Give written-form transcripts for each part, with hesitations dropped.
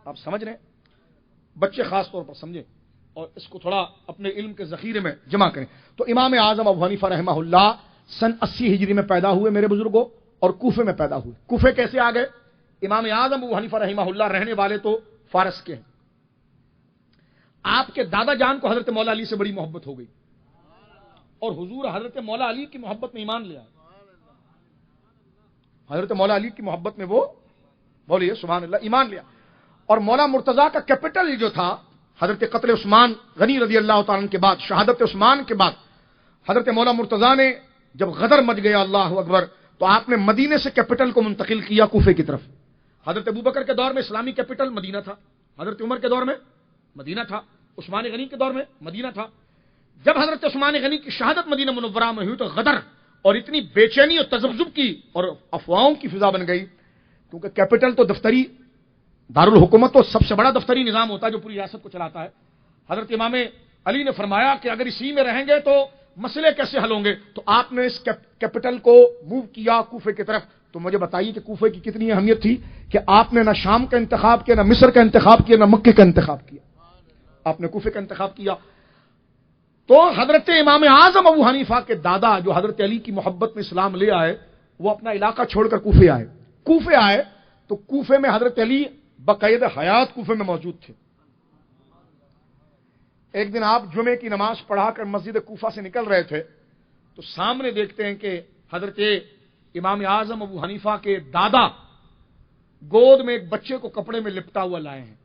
آپ سمجھ رہے ہیں؟ بچے خاص طور پر سمجھیں اور اس کو تھوڑا اپنے علم کے ذخیرے میں جمع کریں. تو امام اعظم ابو حنیفہ رحمہ اللہ سن 80 ہجری میں پیدا ہوئے میرے بزرگوں, اور کوفے میں پیدا ہوئے. کوفے کیسے آ گئے؟ امام اعظم ابو حنیفہ رحمہ اللہ رہنے والے تو فارس کے ہیں. آپ کے دادا جان کو حضرت مولا علی سے بڑی محبت ہو گئی, اور حضور حضرت مولا علی کی محبت میں ایمان لیا. حضرت مولا علی کی محبت میں وہ بولیے سبحان اللہ ایمان لیا. اور مولا مرتضیٰ کا کیپٹل جو تھا حضرت قتل عثمان غنی رضی اللہ تعالیٰ کے بعد, شہادت عثمان کے بعد, حضرت مولا مرتضیٰ نے جب غدر مچ گیا اللہ اکبر, تو آپ نے مدینے سے کیپٹل کو منتقل کیا کوفے کی طرف. حضرت ابوبکر کے دور میں اسلامی کیپٹل مدینہ تھا, حضرت عمر کے دور میں مدینہ تھا, عثمان غنی کے دور میں مدینہ تھا. جب حضرت عثمان غنی کی شہادت مدینہ منورہ میں ہوئی تو غدر اور اتنی بے چینی اور تذبذب کی اور افواہوں کی فضا بن گئی, کیونکہ کیپٹل تو دفتری دارالحکومت تو سب سے بڑا دفتری نظام ہوتا ہے جو پوری ریاست کو چلاتا ہے. حضرت امام علی نے فرمایا کہ اگر اسی میں رہیں گے تو مسئلے کیسے حل ہوں گے, تو آپ نے اس کیپٹل کو موو کیا کوفے کی طرف. تو مجھے بتائیے کہ کوفے کی کتنی اہمیت تھی کہ آپ نے نہ شام کا انتخاب کیا, نہ مصر کا انتخاب کیا, نہ مکے کا انتخاب کیا, آپ نے کوفے کا انتخاب کیا. تو حضرت امام اعظم ابو حنیفہ کے دادا جو حضرت علی کی محبت میں اسلام لے آئے, وہ اپنا علاقہ چھوڑ کر کوفے آئے. کوفے آئے تو کوفے میں حضرت علی باقاعدہ حیات کوفے میں موجود تھے. ایک دن آپ جمعے کی نماز پڑھا کر مسجد کوفہ سے نکل رہے تھے, تو سامنے دیکھتے ہیں کہ حضرت امام اعظم ابو حنیفہ کے دادا گود میں ایک بچے کو کپڑے میں لپٹا ہوا لائے ہیں.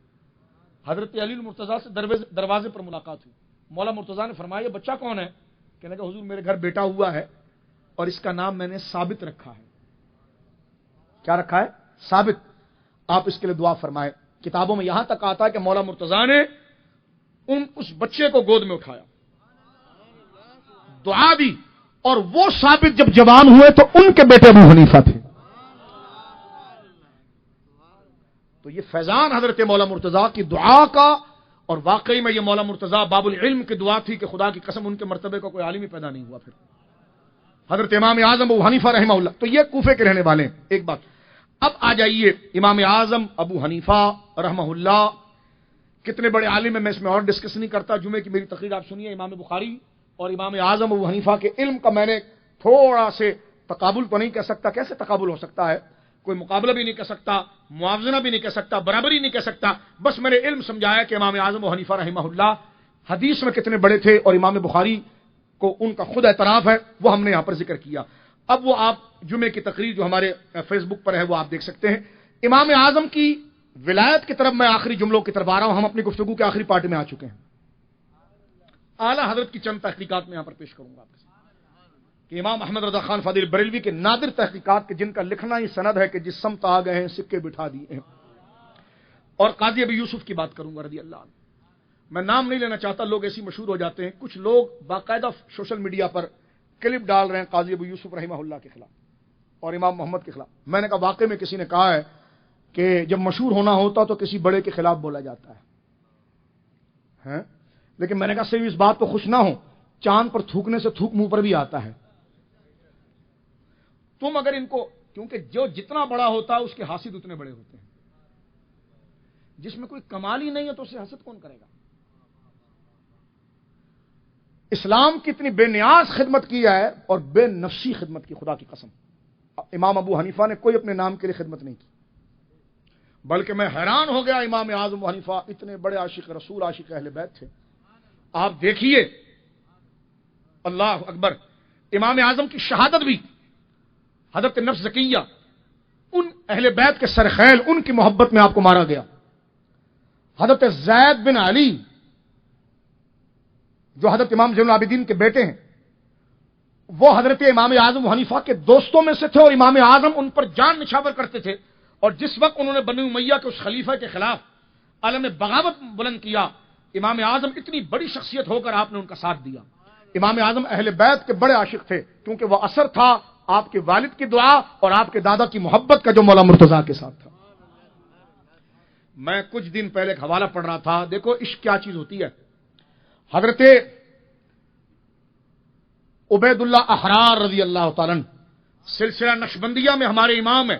حضرت علی المرتضیٰ سے دروازے پر ملاقات ہوئی. مولا مرتضیٰ نے فرمایا یہ بچہ کون ہے؟ کہنے کا حضور میرے گھر بیٹا ہوا ہے اور اس کا نام میں نے ثابت رکھا ہے. کیا رکھا ہے؟ ثابت. آپ اس کے لیے دعا فرمائے. کتابوں میں یہاں تک آتا ہے کہ مولا مرتضیٰ نے اس بچے کو گود میں اٹھایا, دعا دی, اور وہ ثابت جب جوان ہوئے تو ان کے بیٹے ابو حنیفہ تھے. تو یہ فیضان حضرت مولا مرتضیٰ کی دعا کا, اور واقعی میں یہ مولا مرتضیٰ باب العلم کی دعا تھی کہ خدا کی قسم ان کے مرتبے کا کوئی عالم ہی پیدا نہیں ہوا. پھر حضرت امام اعظم ابو حنیفہ رحمہ اللہ, تو یہ کوفے کے رہنے والے ہیں. ایک بات. اب آ جائیے امام اعظم ابو حنیفہ رحمہ اللہ کتنے بڑے عالم ہیں, میں اس میں اور ڈسکس نہیں کرتا. جمعے کی میری تقریر آپ سنیے. امام بخاری اور امام اعظم ابو حنیفہ کے علم کا میں نے تھوڑا سے تقابل تو نہیں کہہ سکتا, کیسے تقابل ہو سکتا ہے, کوئی مقابلہ بھی نہیں کہہ سکتا, موازنہ بھی نہیں کہہ سکتا, برابری نہیں کہہ سکتا. بس میں نے علم سمجھایا کہ امام اعظم ابو حنیفہ رحمہ اللہ حدیث میں کتنے بڑے تھے, اور امام بخاری کو ان کا خود اعتراف ہے, وہ ہم نے یہاں پر ذکر کیا. اب وہ آپ جمعے کی تقریر جو ہمارے فیس بک پر ہے وہ آپ دیکھ سکتے ہیں. امام اعظم کی ولایت کی طرف میں آخری جملوں کی طرف آ رہا ہوں. ہم اپنی گفتگو کے آخری پارٹ میں آ چکے ہیں. اعلیٰ حضرت کی چند تحقیقات میں یہاں پر پیش کروں گا آپ سے کہ امام احمد رضا خان فاضل بریلوی کے نادر تحقیقات کے جن کا لکھنا ہی سند ہے کہ جس سمت آ گئے ہیں سکے بٹھا دیے ہیں. اور قاضی ابی یوسف کی بات کروں گا رضی اللہ عنہ. میں نام نہیں لینا چاہتا, لوگ ایسی مشہور ہو جاتے ہیں. کچھ لوگ باقاعدہ سوشل میڈیا پر کلپ ڈال رہے ہیں قاضی ابو یوسف رحمہ اللہ کے خلاف اور امام محمد کے خلاف. میں نے کہا واقعی میں کسی نے کہا ہے کہ جب مشہور ہونا ہوتا تو کسی بڑے کے خلاف بولا جاتا ہے, لیکن میں نے کہا صرف اس بات کو خوش نہ ہو, چاند پر تھوکنے سے تھوک منہ پر بھی آتا ہے. تم اگر ان کو, کیونکہ جو جتنا بڑا ہوتا ہے اس کے حاسد اتنے بڑے ہوتے ہیں. جس میں کوئی کمال ہی نہیں ہے تو اسے حسد کون کرے گا. اسلام کی اتنی بے نیاز خدمت کی ہے اور بے نفسی خدمت کی, خدا کی قسم. امام ابو حنیفہ نے کوئی اپنے نام کے لیے خدمت نہیں کی, بلکہ میں حیران ہو گیا. امام اعظم ابو حنیفہ اتنے بڑے عاشق رسول, عاشق اہل بیت تھے. آپ دیکھیے اللہ اکبر, امام اعظم کی شہادت بھی حضرت نفس زکیہ ان اہل بیت کے سرخیل, ان کی محبت میں آپ کو مارا گیا. حضرت زید بن علی جو حضرت امام زین العابدین کے بیٹے ہیں, وہ حضرت امام اعظم ابو حنیفہ کے دوستوں میں سے تھے, اور امام اعظم ان پر جان نچھاور کرتے تھے. اور جس وقت انہوں نے بنی امیہ کے اس خلیفہ کے خلاف عالم بغاوت بلند کیا, امام اعظم اتنی بڑی شخصیت ہو کر آپ نے ان کا ساتھ دیا. امام اعظم اہل بیت کے بڑے عاشق تھے, کیونکہ وہ اثر تھا آپ کے والد کی دعا اور آپ کے دادا کی محبت کا جو مولا مرتضیٰ کے ساتھ تھا. میں کچھ دن پہلے ایک حوالہ پڑھ رہا تھا, دیکھو عشق کیا چیز ہوتی ہے. حضرت عبید اللہ احرار رضی اللہ تعالیٰ سلسلہ نقشبندیہ میں ہمارے امام ہیں,